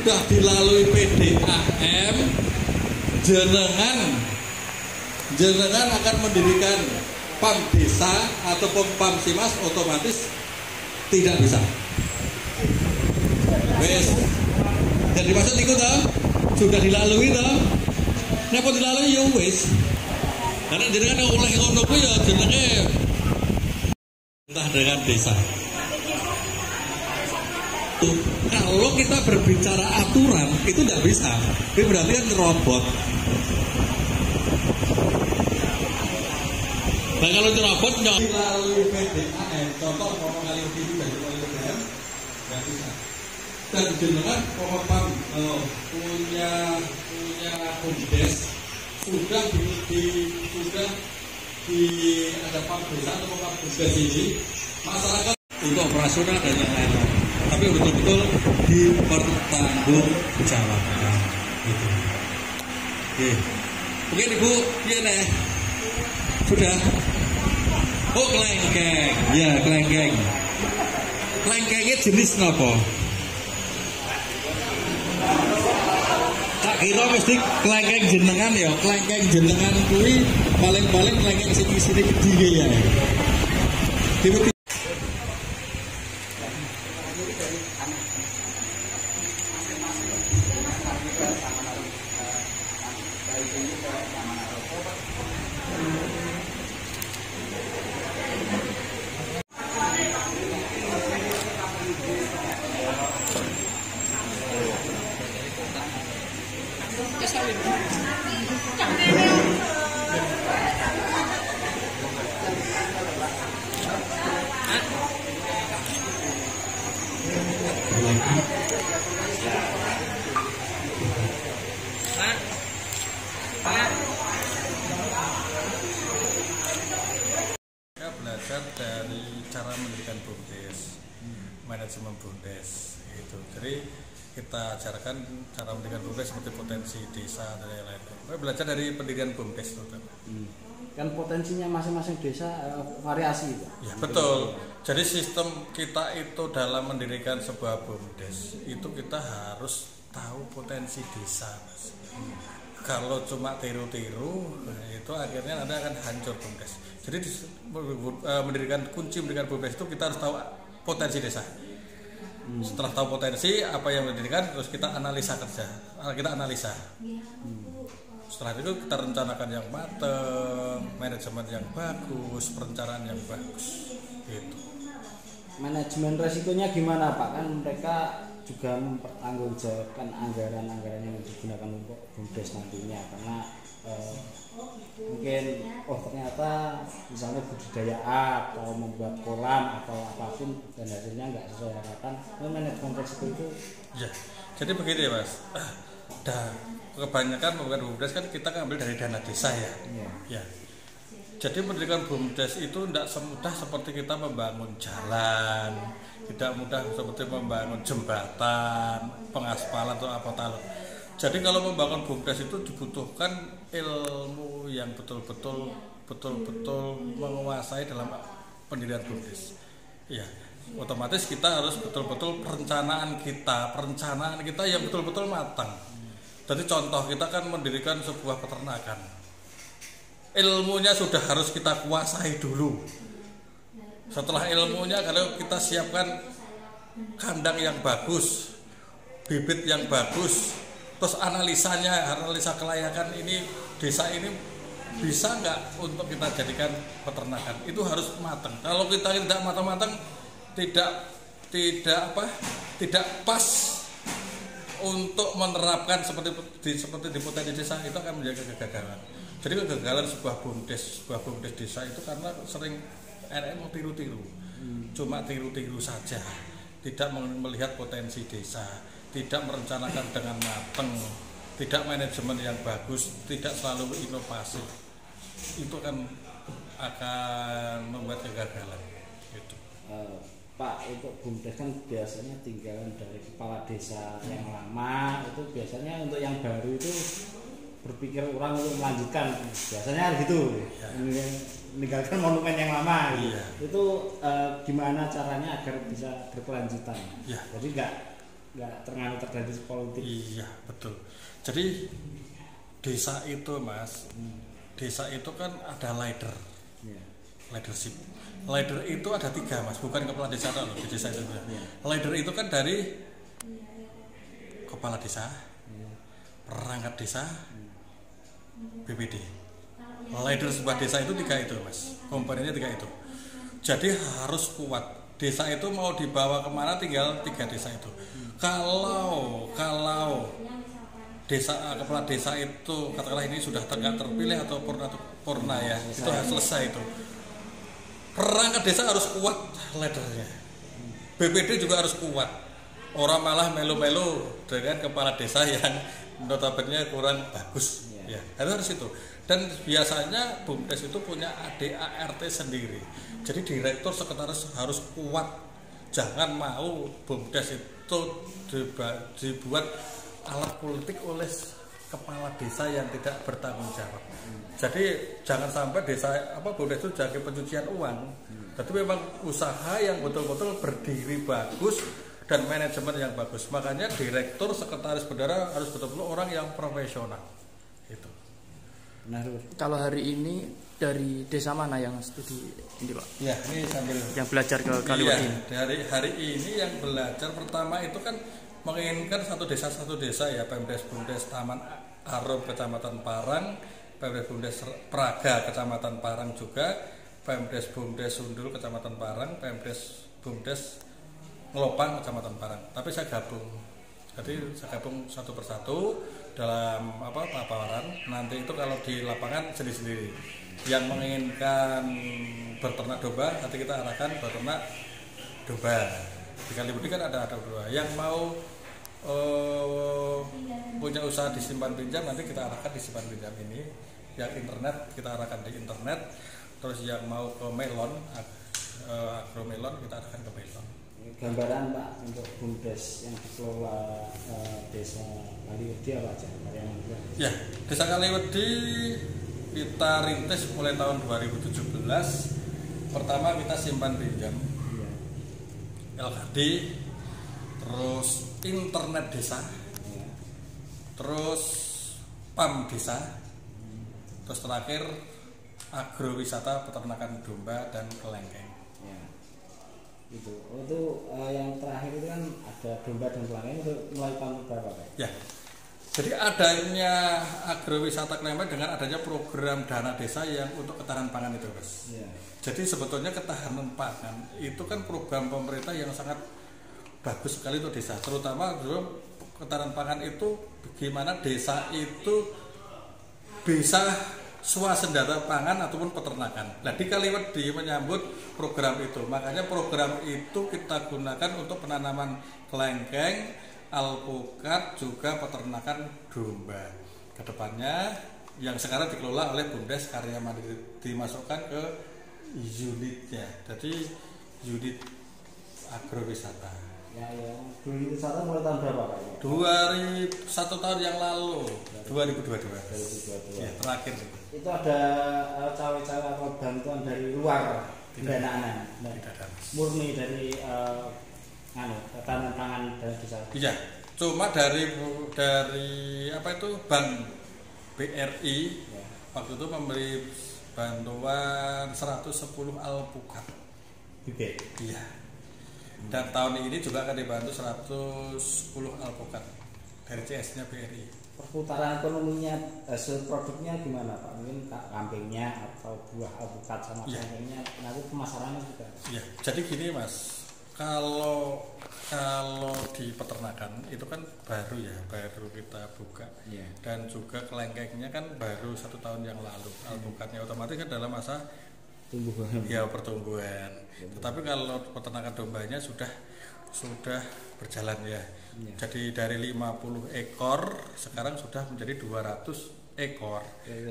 sudah dilalui PDAM, jenengan akan mendirikan PAM desa ataupun PAM Simas, otomatis tidak bisa. Wes, jadi maksud itu toh sudah dilalui toh. Napa dilalui ya wes. Karena jenengan oleh ngono ku ya jenenge entah dengan desa. Tuh, kalau kita berbicara aturan itu tidak bisa. Itu berarti kan robot. Nah kalau robot nggak dilalui PDAM, contoh ngomong kali ini dari PDAM nggak bisa. Dan jenengan PAM punya BUMDes sudah di ada PAM desa atau PAM BUMDes ini masyarakat untuk operasional dan yang lain, tapi betul-betul dipertanggungjawabkan gitu. Oke. Mungkin Ibu iya nih sudah. Oh kelengkeng, ya kelengkeng. Kelengkengnya jenis apa? Tak kira mesti kelengkeng jenengan ya, kelengkeng jenengan kuwi paling-paling kelengkeng sini gede ya. Belajar dari cara mendirikan BUMDes, manajemen BUMDes itu. Jadi kita ajarkan cara mendirikan BUMDes seperti potensi desa dan lain-lain. Belajar dari pendirian BUMDes itu. Kan potensinya masing-masing desa variasi itu. Ya betul. Jadi sistem kita itu dalam mendirikan sebuah BUMDes itu kita harus tahu potensi desa, Mas. Kalau cuma tiru-tiru, itu akhirnya Anda akan hancur BUMDes. Jadi kunci mendirikan BUMDes itu kita harus tahu potensi desa. Setelah tahu potensi apa yang mendirikan, terus kita analisa kerja. Kita analisa. Setelah itu kita rencanakan yang matang, manajemen yang bagus, perencanaan yang bagus. Gitu. Manajemen resikonya gimana Pak? Kan mereka juga mempertanggungjawabkan anggaran-anggaran yang digunakan untuk BUMDes nantinya, karena mungkin ternyata misalnya budidaya atau membuat kolam atau apapun dan hasilnya nggak sesuai harapan, manajemen resiko itu ya. Jadi begini Mas, kebanyakan pembangunan BUMDes kan kita ngambil dari dana desa ya. Ya. Jadi mendirikan BUMDes itu tidak semudah seperti kita membangun jalan, tidak mudah seperti membangun jembatan, pengaspalan atau apa tahu. Jadi kalau membangun BUMDes itu dibutuhkan ilmu yang betul-betul menguasai dalam pendirian BUMDes. Ya, otomatis kita harus betul-betul perencanaan kita yang betul-betul matang. Jadi contoh kita kan mendirikan sebuah peternakan. Ilmunya sudah harus kita kuasai dulu. Setelah ilmunya kalau kita siapkan kandang yang bagus, bibit yang bagus, terus analisa kelayakan ini desa ini bisa nggak untuk kita jadikan peternakan, itu harus matang. Kalau kita tidak matang-matang, tidak pas untuk menerapkan seperti di potensi desa, itu akan menjadi kegagalan. Jadi kegagalan sebuah BUMDes desa itu karena sering RM mau tiru-tiru, cuma tiru-tiru saja, tidak melihat potensi desa, tidak merencanakan dengan matang, tidak manajemen yang bagus, tidak selalu inovasi, itu kan akan membuat kegagalan. Gitu. Pak, untuk BUMDes kan biasanya tinggalan dari kepala desa yang lama, itu biasanya untuk yang baru itu berpikir orang untuk melanjutkan, biasanya gitu ya. Meninggalkan monumen yang lama gitu. Ya. Itu gimana caranya agar bisa berkelanjutan ya. Jadi nggak nggak tergantung politik. Iya betul. Jadi desa itu mas, desa itu kan ada leader, leadership. Leader itu ada 3 mas, bukan kepala desa loh di desa itu. Leader itu kan dari kepala desa, perangkat desa, BPD. Leader sebuah desa itu 3 itu mas, komponennya 3 itu. Jadi harus kuat. Desa itu mau dibawa kemana tinggal 3 desa itu. Kalau desa kepala desa itu katakanlah ini sudah terpilih atau purna ya, itu harus selesai itu. Perangkat desa harus kuat leadernya. BPD juga harus kuat. Orang malah melu-melu dengan kepala desa yang notabene kurang bagus. Ya, harus itu. Dan biasanya BUMDes itu punya ADART sendiri. Jadi direktur sekretaris harus kuat. Jangan mau BUMDes itu dibuat alat politik oleh kepala desa yang tidak bertanggung jawab. Jadi jangan sampai BUMDes itu jadi pencucian uang. Tapi memang usaha yang betul-betul berdiri bagus dan manajemen yang bagus. Makanya direktur sekretaris bendahara harus betul-betul orang yang profesional. Itu. Nah, kalau hari ini dari desa mana yang studi ini Pak? Ya, ini sambil yang belajar ke Kaliwedi. Iya, dari hari ini yang belajar pertama itu kan menginginkan satu desa ya, Pemdes BUMDes Taman Arum Kecamatan Parang, Pemdes BUMDes Praga Kecamatan Parang juga, Pemdes BUMDes Sundul Kecamatan Parang, Pemdes BUMDes Ngelopang Kecamatan Parang. Tapi saya gabung. Jadi saya gabung satu persatu dalam paparan. Nanti itu kalau di lapangan sendiri-sendiri. Yang menginginkan berternak domba, nanti kita arahkan berternak domba. Di Kaliwedi kan ada dua. Yang mau punya usaha di simpan pinjam, nanti kita arahkan di simpan pinjam ini. Yang internet kita arahkan di internet. Terus yang mau ke melon, agromelon kita arahkan ke melon. Gambaran Pak untuk BUMDes yang dikelola desa Kaliwedi apa aja? Ya, desa Kaliwedi kita rintis mulai tahun 2017. Pertama kita simpan pinjam, LKD, terus internet desa, terus PAM desa, terus terakhir agrowisata peternakan domba dan kelengkeng. Itu yang terakhir itu kan ada domba dan kelengkeng itu mulai tahun berapa Pak? Ya, jadi adanya agrowisata kelengkeng dengan adanya program dana desa yang untuk ketahanan pangan itu Mas. Ya. Jadi sebetulnya ketahanan pangan itu kan program pemerintah yang sangat bagus sekali untuk desa, terutama ketahanan pangan itu bagaimana desa itu bisa swasembada pangan ataupun peternakan. Nah di Kaliwedi menyambut program itu, makanya program itu kita gunakan untuk penanaman kelengkeng, alpukat, juga peternakan domba. Kedepannya yang sekarang dikelola oleh BUMDes Karya Mandiri dimasukkan ke unitnya, jadi unit agrowisata. Ya, unit wisata mulai tahun berapa Pak? 1 tahun yang lalu, 2022. Ya, terakhir itu ada cawe-cawe atau bantuan dari luar pendanaan, murni dari ketahanan pangan dari desa. Iya, cuma dari Bank BRI waktu itu memberi bantuan 110 alpukat. Bibit. Iya. Dan tahun ini juga akan dibantu 110 alpukat dari CS-nya BRI. Perputaran ekonominya, hasil produknya gimana Pak? Mungkin kambingnya atau buah alpukat sama kambingnya, nanti pemasarannya juga. Iya, jadi gini Mas, kalau di peternakan itu kan baru kita buka, dan juga kelengkengnya kan baru 1 tahun yang lalu. Alpukatnya otomatis kan dalam masa pertumbuhan. Tetapi kalau peternakan dombanya sudah berjalan ya. Jadi dari 50 ekor sekarang sudah menjadi 200 ekor.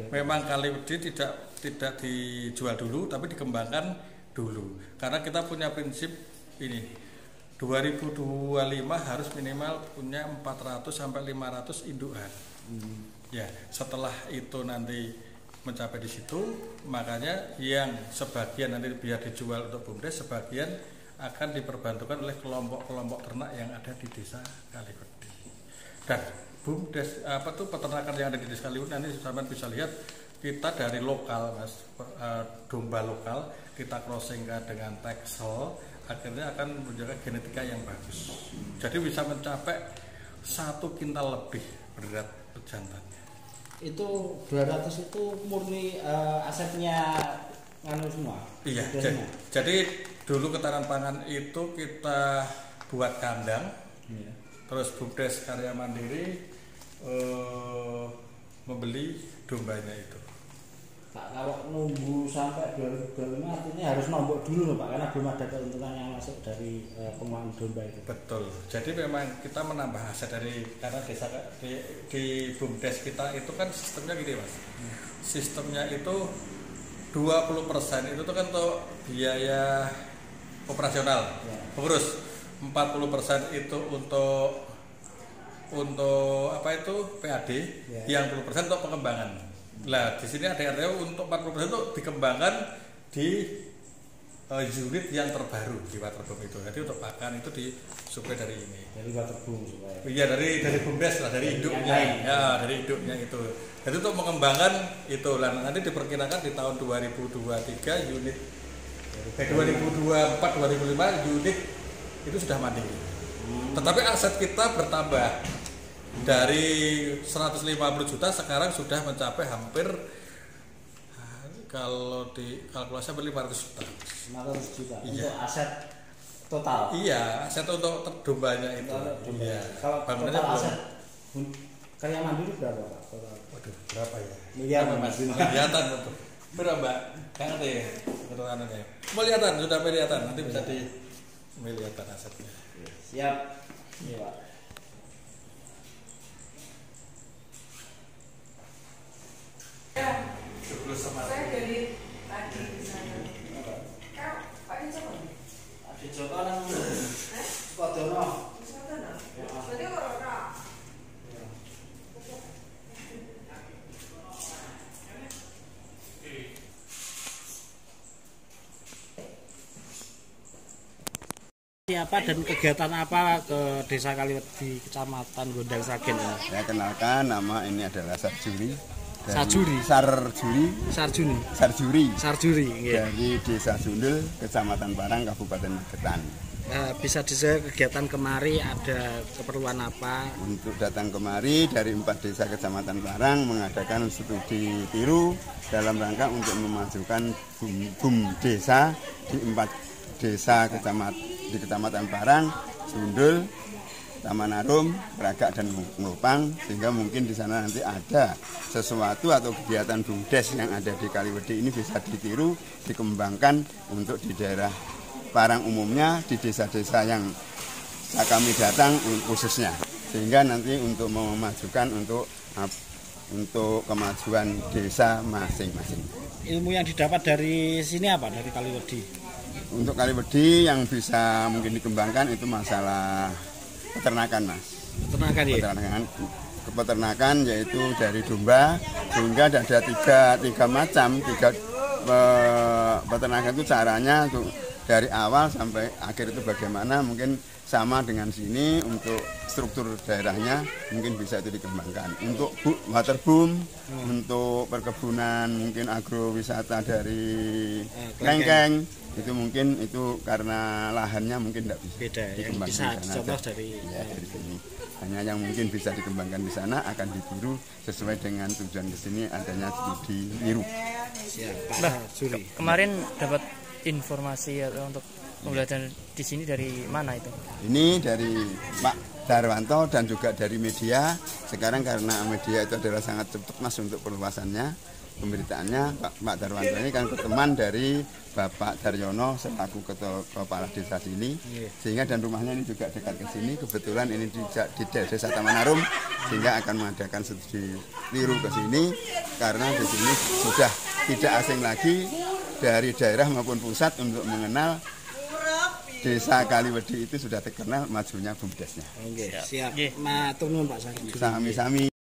Memang Kaliwedi tidak dijual dulu, tapi dikembangkan dulu. Karena kita punya prinsip ini, 2025 harus minimal punya 400 sampai 500 indukan. Ya, setelah itu nanti mencapai di situ, makanya yang sebagian nanti biar dijual untuk BUMDes, sebagian akan diperbantukan oleh kelompok-kelompok ternak yang ada di desa Kaliwedi. Dan BUMDes peternakan yang ada di desa Kaliwedi nanti sampean bisa lihat kita dari lokal Mas, domba lokal kita crossingkan dengan Texel, akhirnya akan menjaga genetika yang bagus. Jadi bisa mencapai 1 kintal lebih berat jantannya. Itu 200 itu murni asetnya nganu semua. Iya. Jadi dulu ketahanan pangan itu kita buat kandang, terus BUMDes Karya Mandiri membeli dombanya itu. Pak, kalau nunggu sampai 2025 artinya harus nombok dulu loh Pak, karena belum ada keuntungan yang masuk dari pengelolaan domba itu. Betul. Jadi memang kita menambah aset karena desa di BUMDes kita itu kan sistemnya gini Mas. Sistemnya itu 20% itu tuh kan untuk biaya operasional, pengurus. 40% itu untuk apa itu PAD, yang 10% untuk pengembangan. Lah di sini ada untuk 40% itu dikembangkan di unit yang terbaru di Waterboom itu. Jadi untuk pakan itu disuplai dari ini. Dari Waterboom supaya. Iya dari BUMDes lah, dari induknya. Ya, dari induknya itu. Jadi untuk mengembangkan itu lah nanti diperkirakan di tahun 2023 unit 2024 2005 unit itu sudah mandiri. Tetapi aset kita bertambah. Dari 150 juta sekarang sudah mencapai hampir kalau di kalkulasi hampir 500 juta. 500 juta Iya. Untuk aset total. Iya, aset untuk dombanya itu. Iya. Kalau total aset Karya Mandiri berapa Pak? Total. Waduh, berapa ya? Miliaran Mas. Kelihatan betul. Berapa? Kan ada ya. Keterangannya. Kelihatan, sudah kelihatan. Nanti bisa di kelihatan asetnya. Siap. Iya Pak. Saya dari tadi di sana. Kak, Pak Joko. Pak Joko nang Sukodono. Sukodono. Berarti ora. Siapa dan kegiatan apa ke Desa Kaliwedi, Kecamatan Gondang Sragen? Saya kenalkan, nama ini adalah Sarjuri. Sarjuri. Sarjuri Iya. dari Desa Sundul, Kecamatan Parang, Kabupaten Magetan. Bisa desa kegiatan kemari ada keperluan apa? Untuk datang kemari dari 4 desa Kecamatan Parang mengadakan studi tiru dalam rangka untuk memajukan BUM desa di 4 desa di Kecamatan Parang, Sundul, Taman Arum, Ragak dan Ngopang, sehingga mungkin di sana nanti ada sesuatu atau kegiatan BUMDes yang ada di Kaliwedi ini bisa ditiru, dikembangkan untuk di daerah Parang umumnya, di desa-desa yang kami datang khususnya, sehingga nanti untuk memajukan untuk kemajuan desa masing-masing. Ilmu yang didapat dari sini apa? Dari Kaliwedi? Untuk Kaliwedi yang bisa mungkin dikembangkan itu masalah peternakan Mas. Peternakan ya? Peternakan yaitu dari domba, sehingga ada tiga macam peternakan itu caranya untuk dari awal sampai akhir itu bagaimana, mungkin sama dengan sini untuk struktur daerahnya mungkin bisa itu dikembangkan. Untuk waterboom, untuk perkebunan mungkin agrowisata dari Klengkeng itu mungkin itu karena lahannya mungkin tidak bisa beda, dikembangkan. Bisa dicontoh dari sini. Hanya yang mungkin bisa dikembangkan di sana akan ditiru sesuai dengan tujuan ke sini adanya studi niru. Nah, kemarin dapat informasi untuk pembelajaran di sini dari mana itu? Ini dari Pak Darwanto dan juga dari media. Sekarang karena media itu adalah sangat cepat Mas untuk perluasannya, pemberitaannya. Pak Darwanto ini kan teman dari Bapak Daryono selaku kepala desa sini, sehingga dan rumahnya ini juga dekat ke sini. Kebetulan ini di desa Taman Arum, sehingga akan mengadakan studi tiru ke sini karena di sini sudah tidak asing lagi dari daerah maupun pusat untuk mengenal Desa Kaliwedi itu sudah terkenal majunya BUMDesnya. Siap. Matur nuwun Pak Sarjuri. Sami-sami.